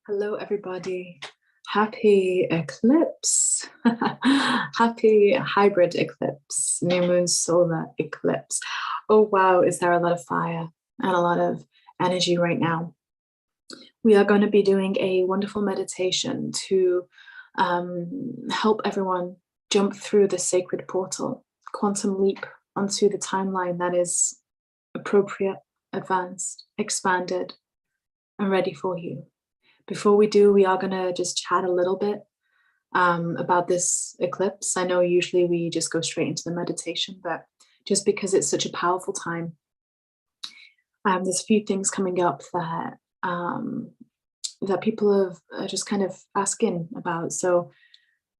Hello, everybody. Happy eclipse. Happy hybrid eclipse, new moon solar eclipse. Oh, wow. Is there a lot of fire and a lot of energy right now? We are going to be doing a wonderful meditation to help everyone jump through the sacred portal, quantum leap onto the timeline that is appropriate, advanced, expanded, and ready for you. Before we do, we are going to just chat a little bit about this eclipse. I know usually we just go straight into the meditation, but just because it's such a powerful time, there's a few things coming up that that people are just kind of asking about. So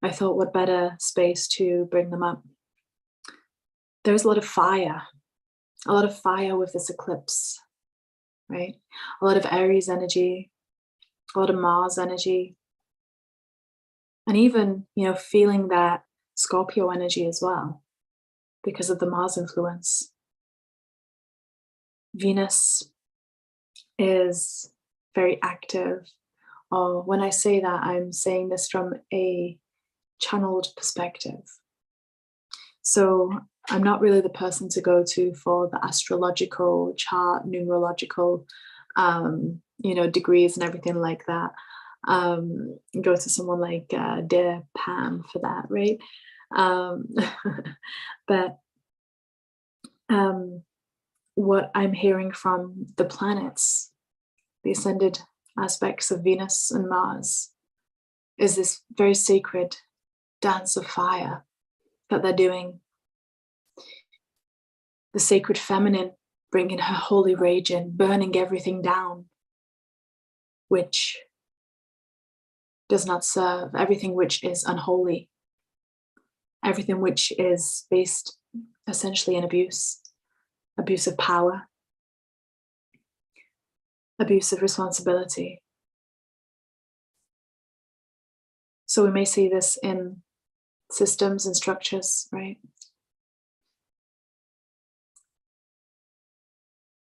I thought, what better space to bring them up? There's a lot of fire with this eclipse, right? A lot of Aries energy, a lot of Mars energy, and even, feeling that Scorpio energy as well because of the Mars influence. Venus is very active. Or when I say that, I'm saying this from a channeled perspective. So I'm not really the person to go to for the astrological chart, numerological, degrees and everything like that. Go to someone like dear Pam for that, right? But what I'm hearing from the planets, the ascended aspects of Venus and Mars, is this very sacred dance of fire that they're doing. The sacred feminine bringing her holy rage in, burning everything down, which does not serve, everything which is unholy, everything which is based essentially in abuse of power, abuse of responsibility. So we may see this in systems and structures, right?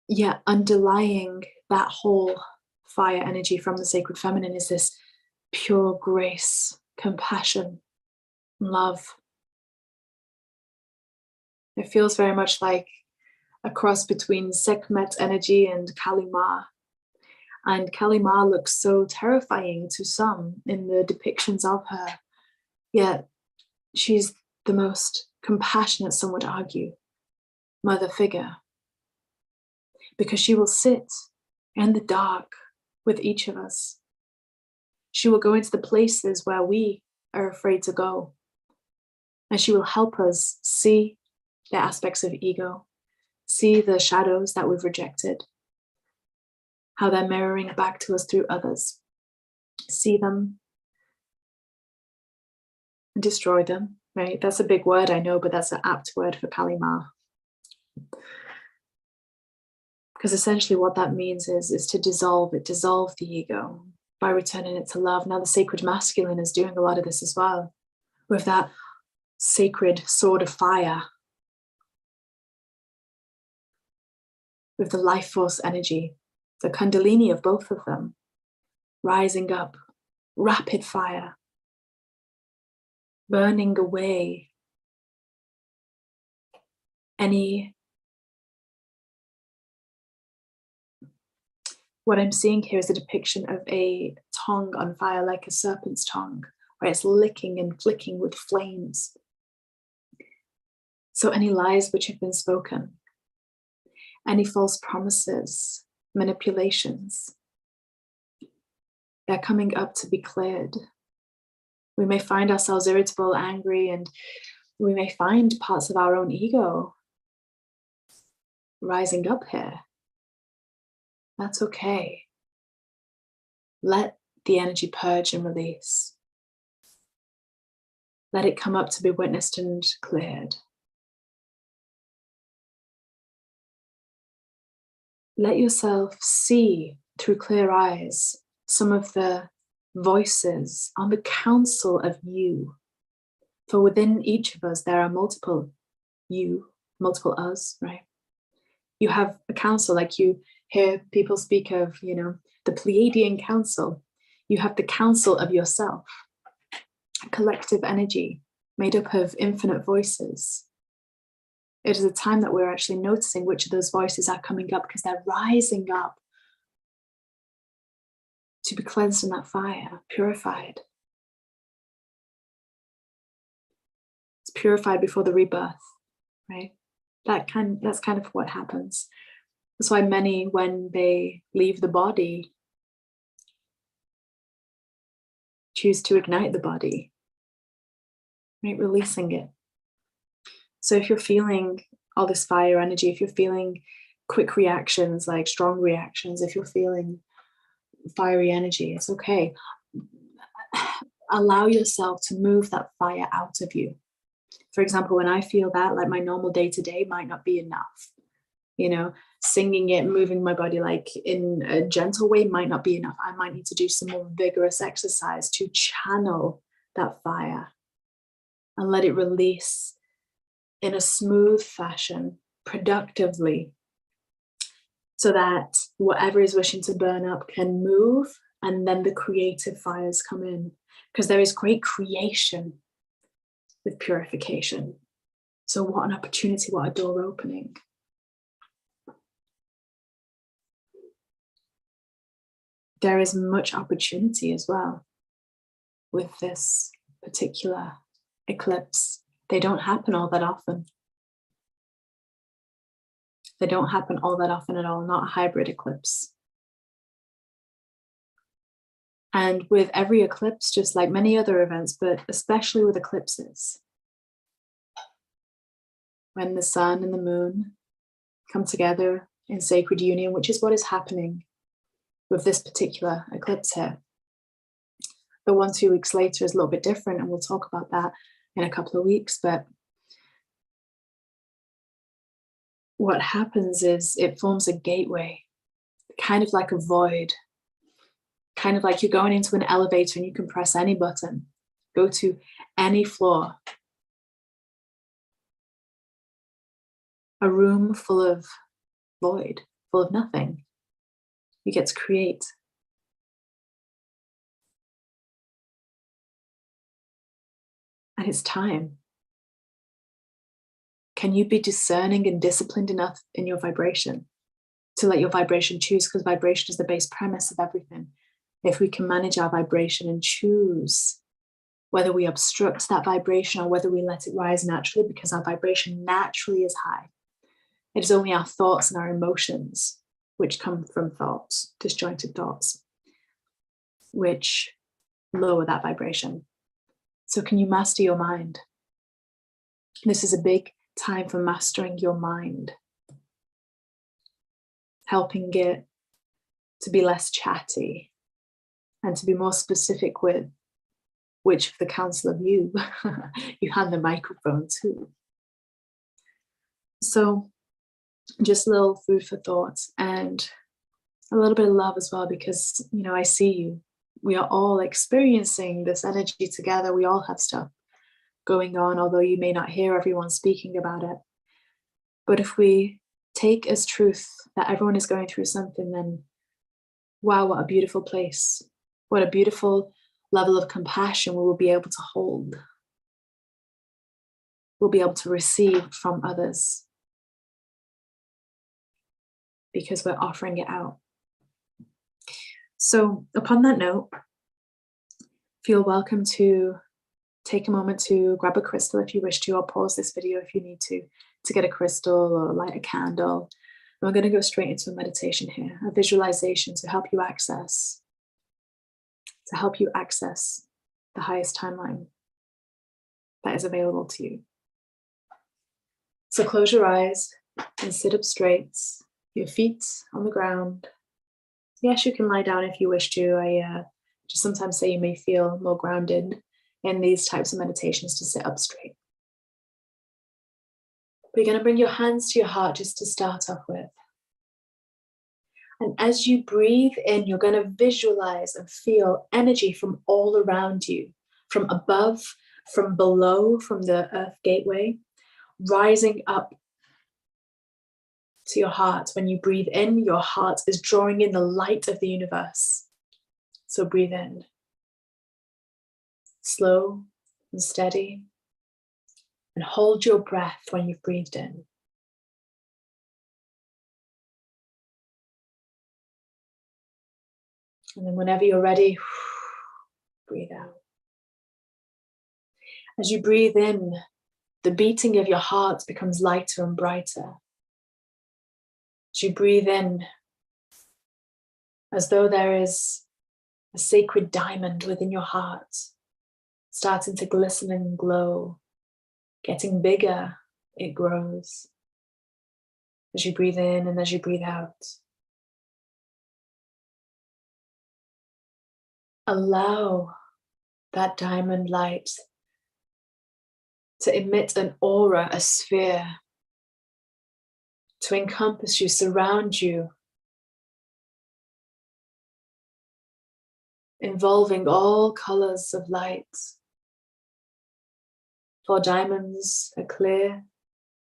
Yeah, underlying that whole fire energy from the sacred feminine is this pure grace, compassion, love. It feels very much like a cross between Sekhmet energy and Kali Ma. And Kali Ma looks so terrifying to some in the depictions of her, yet she's the most compassionate, some would argue, mother figure, because she will sit in the dark with each of us. She will go into the places where we are afraid to go, and she will help us see the aspects of ego, see the shadows that we've rejected, how they're mirroring back to us through others, see them and destroy them, right? That's a big word, I know, but that's an apt word for Kali Ma. Because essentially what that means is to dissolve the ego by returning it to love. Now the sacred masculine is doing a lot of this as well, with that sacred sword of fire, with the life force energy, the kundalini of both of them, rising up, rapid fire, burning away what I'm seeing here is a depiction of a tongue on fire, like a serpent's tongue, where it's licking and flicking with flames. So any lies which have been spoken, any false promises, manipulations, they're coming up to be cleared. We may find ourselves irritable, angry, and we may find parts of our own ego rising up here. That's okay. Let the energy purge and release. Let it come up to be witnessed and cleared. Let yourself see through clear eyes some of the voices on the council of you. For within each of us, there are multiple you, multiple us, right? You have a council, like you hear people speak of, the Pleiadian council. You have the council of yourself, a collective energy made up of infinite voices. It is a time that we're actually noticing which of those voices are coming up, because they're rising up to be cleansed in that fire, purified. It's purified before the rebirth, right? That's kind of what happens. That's why many, when they leave the body, choose to ignite the body, right? Releasing it. So if you're feeling all this fire energy, if you're feeling quick reactions, like strong reactions, if you're feeling fiery energy, it's okay. Allow yourself to move that fire out of you. For example, when I feel that, like my normal day-to-day might not be enough. You know, singing it, moving my body like in a gentle way might not be enough. I might need to do some more vigorous exercise to channel that fire and let it release in a smooth fashion, productively, so that whatever is wishing to burn up can move, and then the creative fires come in, because there is great creation with purification. So what an opportunity, what a door opening. There is much opportunity as well with this particular eclipse. They don't happen all that often. They don't happen all that often at all, not a hybrid eclipse. And with every eclipse, just like many other events, but especially with eclipses, when the sun and the moon come together in sacred union, which is what is happening with this particular eclipse here. The 1-2 weeks later is a little bit different, and we'll talk about that in a couple of weeks. But what happens is it forms a gateway, kind of like a void, kind of like you're going into an elevator and you can press any button, go to any floor. A room full of void, full of nothing. You get to create. And it's time. Can you be discerning and disciplined enough in your vibration to let your vibration choose? Because vibration is the base premise of everything. If we can manage our vibration and choose whether we obstruct that vibration or whether we let it rise naturally, because our vibration naturally is high. It is only our thoughts and our emotions, which come from thoughts, disjointed thoughts, which lower that vibration. So can you master your mind? This is a big time for mastering your mind, helping it to be less chatty and to be more specific with which of the council of you you hand the microphone to. So just a little food for thought and a little bit of love as well, because, you know, I see you. We are all experiencing this energy together. We all have stuff going on, although you may not hear everyone speaking about it. But if we take as truth that everyone is going through something, then wow, what a beautiful place. What a beautiful level of compassion we will be able to hold. We'll be able to receive from others because we're offering it out. So upon that note, feel welcome to take a moment to grab a crystal if you wish to, or pause this video if you need to get a crystal or light a candle. And we're going to go straight into a meditation here, a visualization to help you access the highest timeline that is available to you. So close your eyes and sit up straight, your feet on the ground. Yes, you can lie down if you wish to. I just sometimes say you may feel more grounded in these types of meditations to sit up straight. We're going to bring your hands to your heart just to start off with. And as you breathe in, you're going to visualize and feel energy from all around you, from above, from below, from the earth gateway, rising up to your heart. When you breathe in, your heart is drawing in the light of the universe. So breathe in, slow and steady, and hold your breath when you've breathed in. And then whenever you're ready, breathe out. As you breathe in, the beating of your heart becomes lighter and brighter. As you breathe in, as though there is a sacred diamond within your heart, starting to glisten and glow, getting bigger, it grows. As you breathe in and as you breathe out, allow that diamond light to emit an aura, a sphere, to encompass you, surround you, involving all colors of light. For diamonds are clear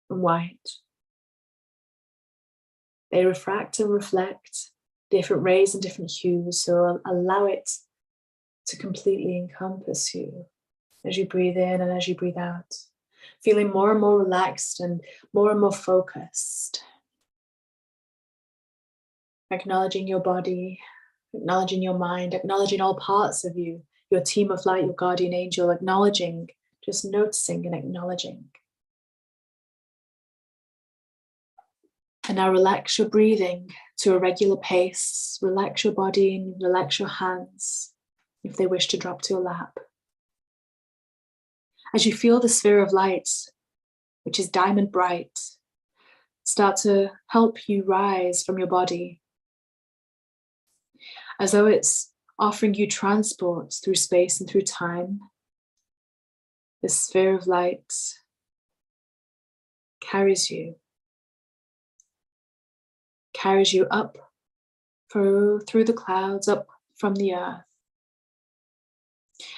and white. They refract and reflect different rays and different hues, so allow it to completely encompass you as you breathe in and as you breathe out, feeling more and more relaxed and more focused. Acknowledging your body, acknowledging your mind, acknowledging all parts of you, your team of light, your guardian angel, acknowledging, just noticing and acknowledging. And now relax your breathing to a regular pace. Relax your body and relax your hands if they wish to drop to your lap. As you feel the sphere of light, which is diamond bright, start to help you rise from your body, as though it's offering you transport through space and through time. This sphere of light carries you up through the clouds, up from the earth.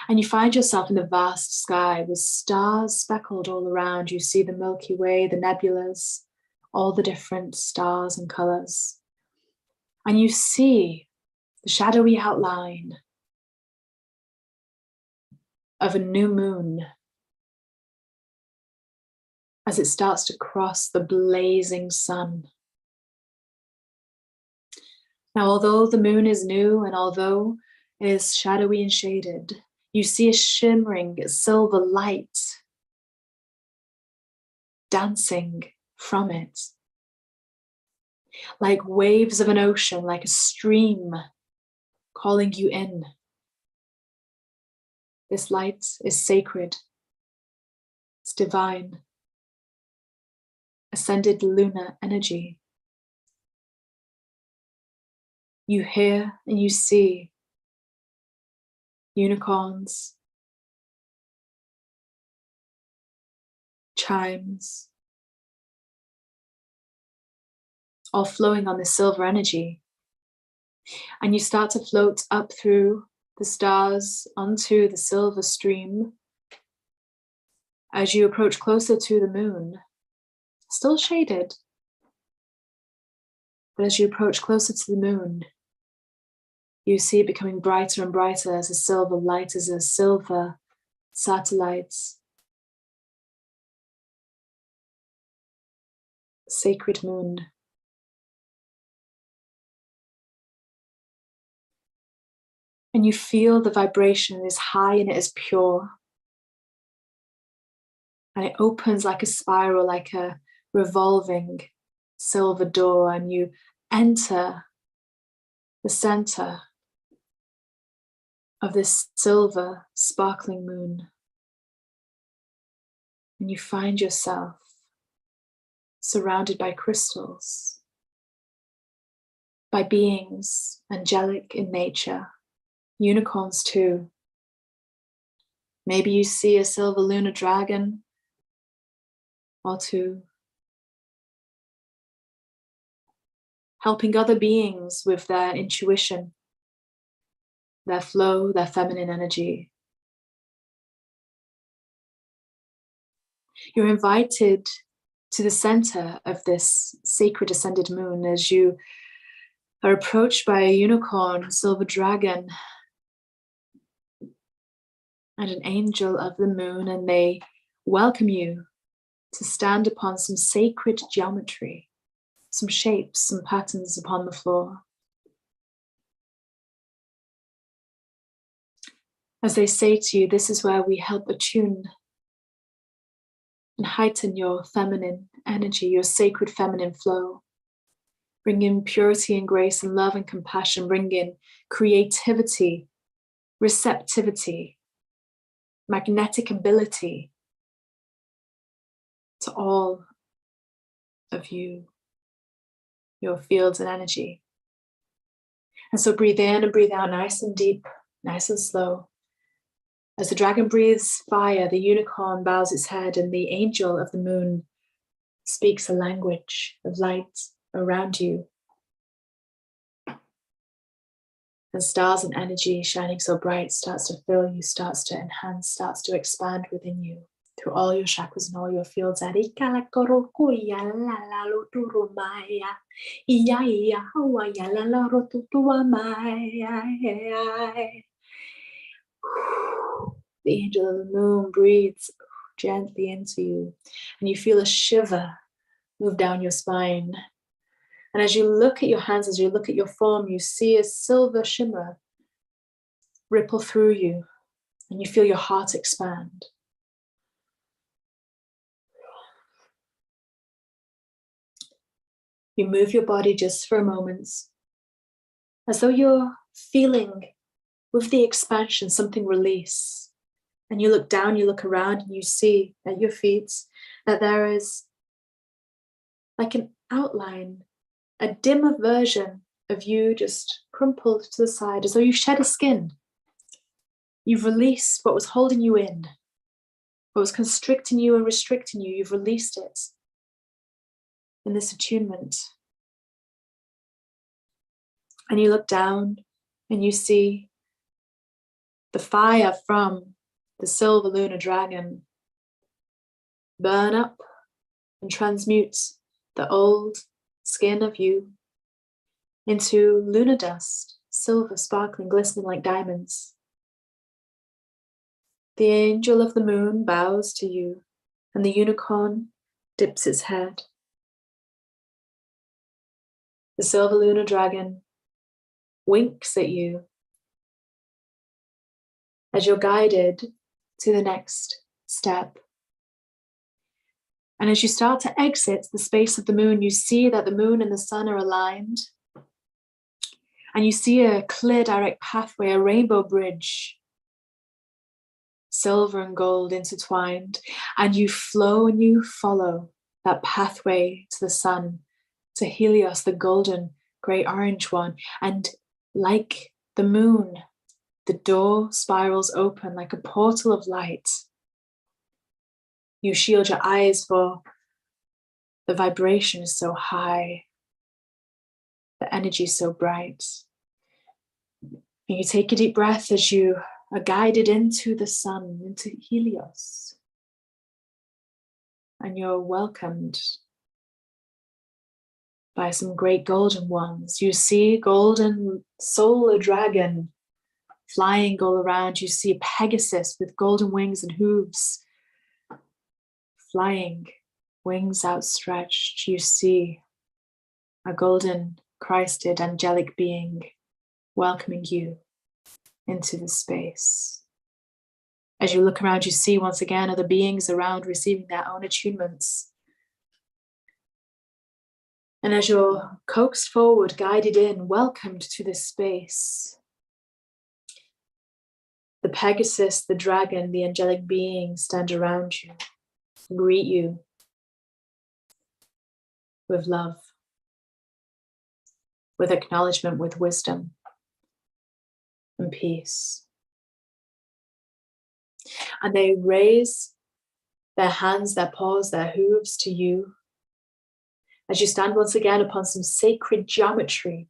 And you find yourself in the vast sky with stars speckled all around. You see the Milky Way, the nebulas, all the different stars and colors. And you see the shadowy outline of a new moon as it starts to cross the blazing sun. Now, although the moon is new and although it is shadowy and shaded, you see a shimmering silver light dancing from it, like waves of an ocean, like a stream calling you in. This light is sacred, it's divine, ascended lunar energy. You hear and you see unicorns, chimes, all flowing on this silver energy. And you start to float up through the stars onto the silver stream. As you approach closer to the moon, still shaded, but as you approach closer to the moon, you see it becoming brighter and brighter as a silver light, as a silver satellite, sacred moon. And you feel the vibration is high and it is pure. And it opens like a spiral, like a revolving silver door, and you enter the center of this silver sparkling moon. And you find yourself surrounded by crystals, by beings angelic in nature, unicorns too. Maybe you see a silver lunar dragon or two, helping other beings with their intuition, their flow, their feminine energy. You're invited to the center of this sacred ascended moon as you are approached by a unicorn, silver dragon, and an angel of the moon, and they welcome you to stand upon some sacred geometry, some shapes, some patterns upon the floor. As they say to you, this is where we help attune and heighten your feminine energy, your sacred feminine flow. Bring in purity and grace and love and compassion. Bring in creativity, receptivity, magnetic ability to all of you, your fields and energy. And so breathe in and breathe out nice and deep, nice and slow. As the dragon breathes fire, the unicorn bows its head, and the angel of the moon speaks a language of light around you. And stars and energy shining so bright starts to fill you, starts to enhance, starts to expand within you through all your chakras and all your fields. The angel of the moon breathes gently into you, and you feel a shiver move down your spine. And as you look at your hands, as you look at your form, you see a silver shimmer ripple through you, and you feel your heart expand. You move your body just for a moment, as though you're feeling with the expansion something release. And you look down, you look around, and you see at your feet that there is like an outline, a dimmer version of you just crumpled to the side, as though you shed a skin. You've released what was holding you in, what was constricting you and restricting you. You've released it in this attunement. And you look down and you see the fire from the silver lunar dragon burn up and transmute the old skin of you into lunar dust, silver, sparkling, glistening like diamonds. The angel of the moon bows to you, and the unicorn dips its head. The silver lunar dragon winks at you as you're guided to the next step. And as you start to exit the space of the moon, you see that the moon and the sun are aligned. And you see a clear, direct pathway, a rainbow bridge, silver and gold intertwined. And you flow and you follow that pathway to the sun, to Helios, the golden, gray orange one. And like the moon, the door spirals open like a portal of light. You shield your eyes, for the vibration is so high, the energy is so bright. And you take a deep breath as you are guided into the sun, into Helios. And you're welcomed by some great golden ones. You see golden solar dragon flying all around. You see Pegasus with golden wings and hooves flying, wings outstretched. You see a golden Christed angelic being welcoming you into the space. As you look around, you see once again other beings around receiving their own attunements. And as you're coaxed forward, guided in, welcomed to this space, the Pegasus, the dragon, the angelic being stand around you, greet you with love, with acknowledgement, with wisdom and peace. And they raise their hands, their paws, their hooves to you as you stand once again upon some sacred geometry.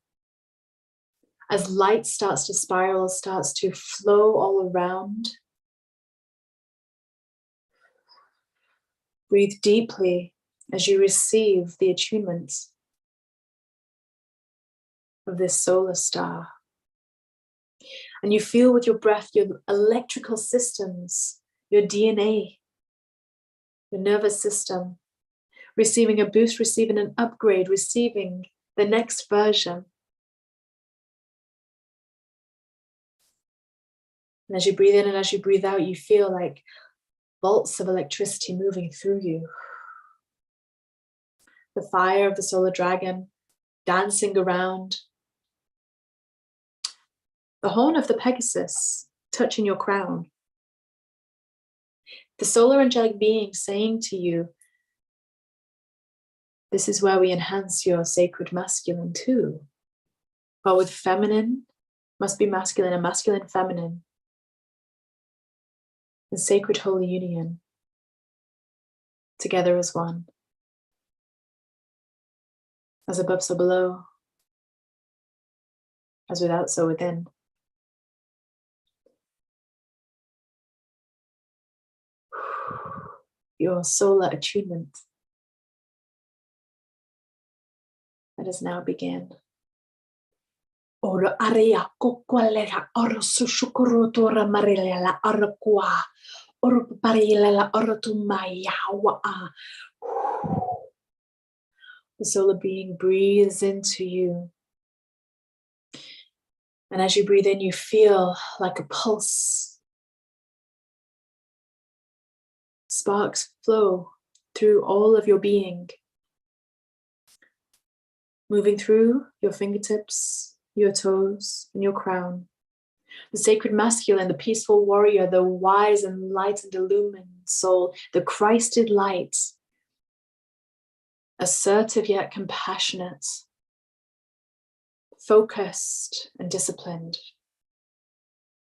As light starts to spiral, starts to flow all around. Breathe deeply as you receive the attunement of this solar star. And you feel with your breath, your electrical systems, your DNA, your nervous system, receiving a boost, receiving an upgrade, receiving the next version. And as you breathe in and as you breathe out, you feel like bolts of electricity moving through you. The fire of the solar dragon dancing around. The horn of the Pegasus touching your crown. The solar angelic being saying to you, this is where we enhance your sacred masculine too. But with feminine must be masculine and masculine feminine. The sacred holy union. Together as one. As above, so below. As without, so within. Your solar attunement. Let us now begin. Oro aria kokwalera oro sushukurutura marilela oro kwa oro parilela oro tumayawa. The solar being breathes into you. And as you breathe in, you feel like a pulse. Sparks flow through all of your being, moving through your fingertips, your toes, and your crown. The sacred masculine, the peaceful warrior, the wise and light and illumined soul, the Christed light, assertive yet compassionate, focused and disciplined,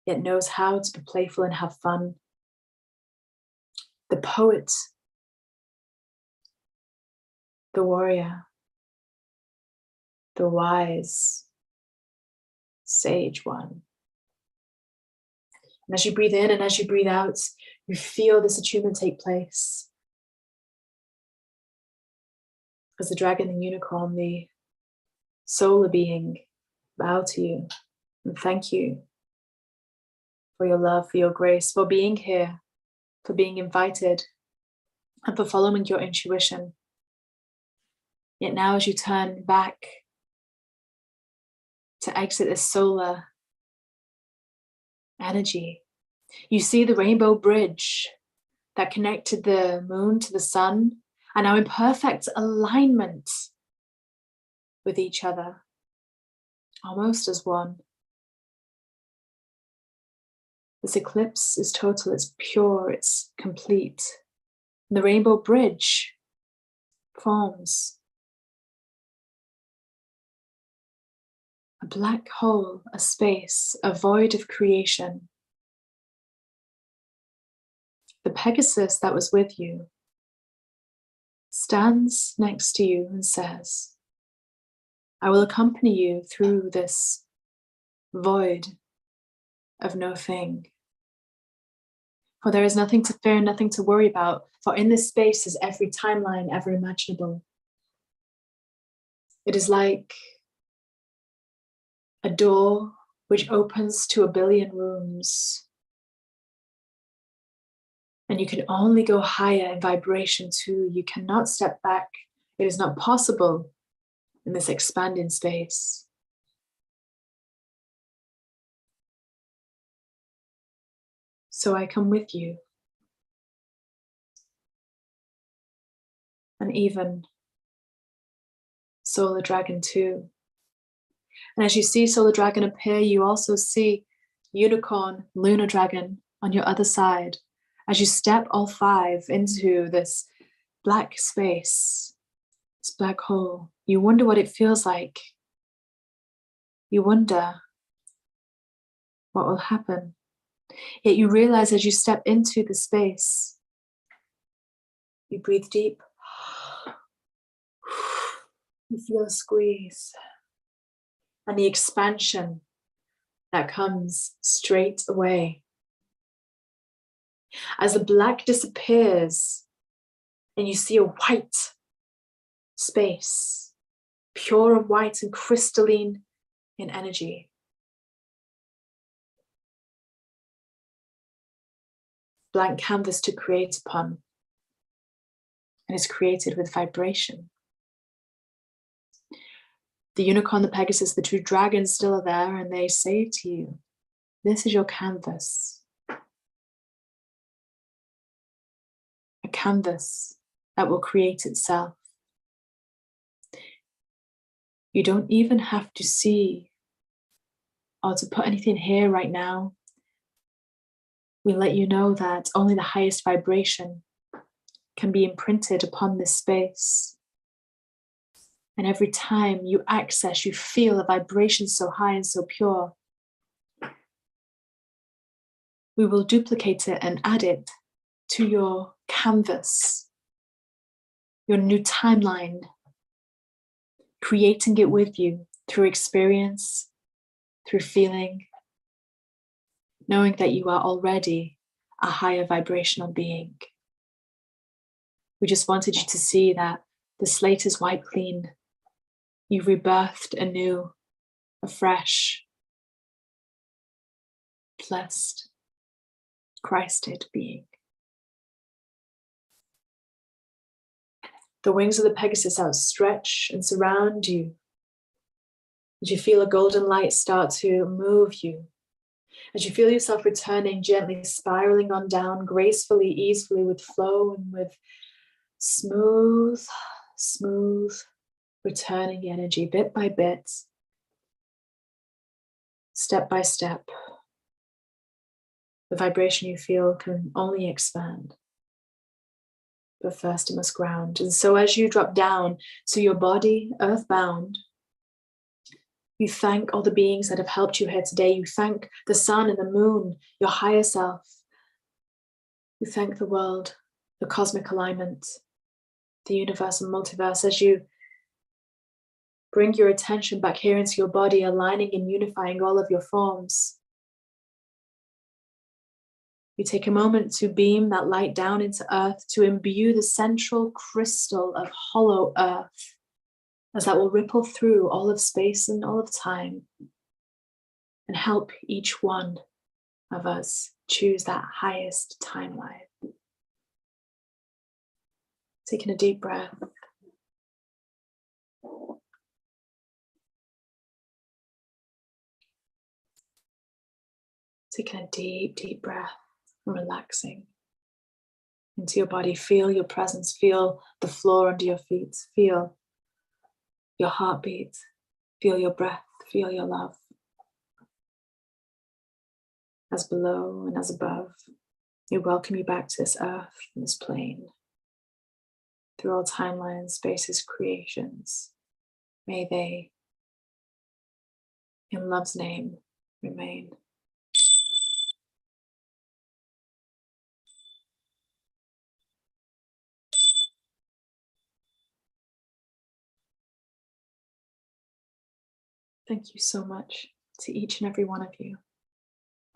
yet knows how to be playful and have fun. The poet, the warrior, the wise, sage one. And as you breathe in and as you breathe out, you feel this attunement take place. As the dragon, the unicorn, the solar being bow to you and thank you for your love, for your grace, for being here, for being invited, and for following your intuition. Yet now as you turn back to exit this solar energy, you see the rainbow bridge that connected the moon to the sun are now in perfect alignment with each other, almost as one. This eclipse is total, it's pure, it's complete. And the rainbow bridge forms a black hole, a space, a void of creation. The Pegasus that was with you stands next to you and says, I will accompany you through this void of no thing. For there is nothing to fear, nothing to worry about, for in this space is every timeline ever imaginable. It is like a door which opens to 1 billion rooms. And you can only go higher in vibration too. You cannot step back. It is not possible in this expanding space. So I come with you. And even Solar Dragon too. And as you see Solar Dragon appear, you also see Unicorn, Lunar Dragon on your other side. As you step all 5 into this black space, this black hole, you wonder what it feels like. You wonder what will happen. Yet you realize as you step into the space, you breathe deep. You feel a squeeze and the expansion that comes straight away. As the black disappears and you see a white space, pure and white and crystalline in energy. blank canvas to create upon. And it's created with vibration. The unicorn, the Pegasus, the two dragons still are there, and they say to you, this is your canvas. A canvas that will create itself. You don't even have to see or to put anything here right now. We let you know that only the highest vibration can be imprinted upon this space. And every time you access, you feel a vibration so high and so pure. We will duplicate it and add it to your canvas, your new timeline, creating it with you through experience, through feeling, knowing that you are already a higher vibrational being. We just wanted you to see that the slate is wiped clean. You've rebirthed anew, afresh, blessed, Christed being. The wings of the Pegasus outstretch and surround you. As you feel a golden light start to move you, as you feel yourself returning, gently spiraling on down, gracefully, easily, with flow and with smooth, returning energy, bit by bit, step by step. The vibration you feel can only expand. But first it must ground. And so as you drop down to your body, earthbound, you thank all the beings that have helped you here today. You thank the sun and the moon, your higher self. You thank the world, the cosmic alignment, the universe and multiverse, as you bring your attention back here into your body, aligning and unifying all of your forms. You take a moment to beam that light down into earth, to imbue the central crystal of hollow earth, as that will ripple through all of space and all of time and help each one of us choose that highest timeline. Taking a deep breath. Taking a deep breath and relaxing into your body. Feel your presence, feel the floor under your feet, feel your heartbeat, feel your breath, feel your love. As below and as above, we welcome you back to this earth and this plane. Through all timelines, spaces, creations, may they, in love's name, remain. Thank you so much to each and every one of you.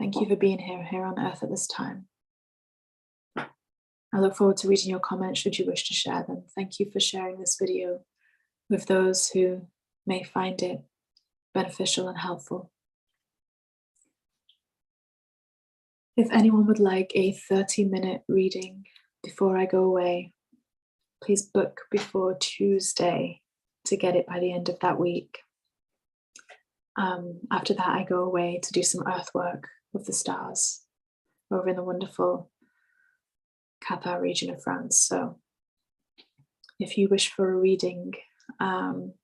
Thank you for being here on earth at this time. I look forward to reading your comments should you wish to share them. Thank you for sharing this video with those who may find it beneficial and helpful. If anyone would like a 30-minute reading before I go away, please book before Tuesday to get it by the end of that week. After that, I go away to do some earth work with the stars over in the wonderful Cathar region of France. So if you wish for a reading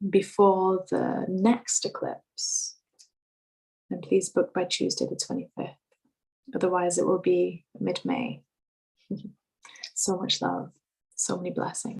before the next eclipse, then please book by Tuesday the 25th. Otherwise, it will be mid-May. So much love, so many blessings.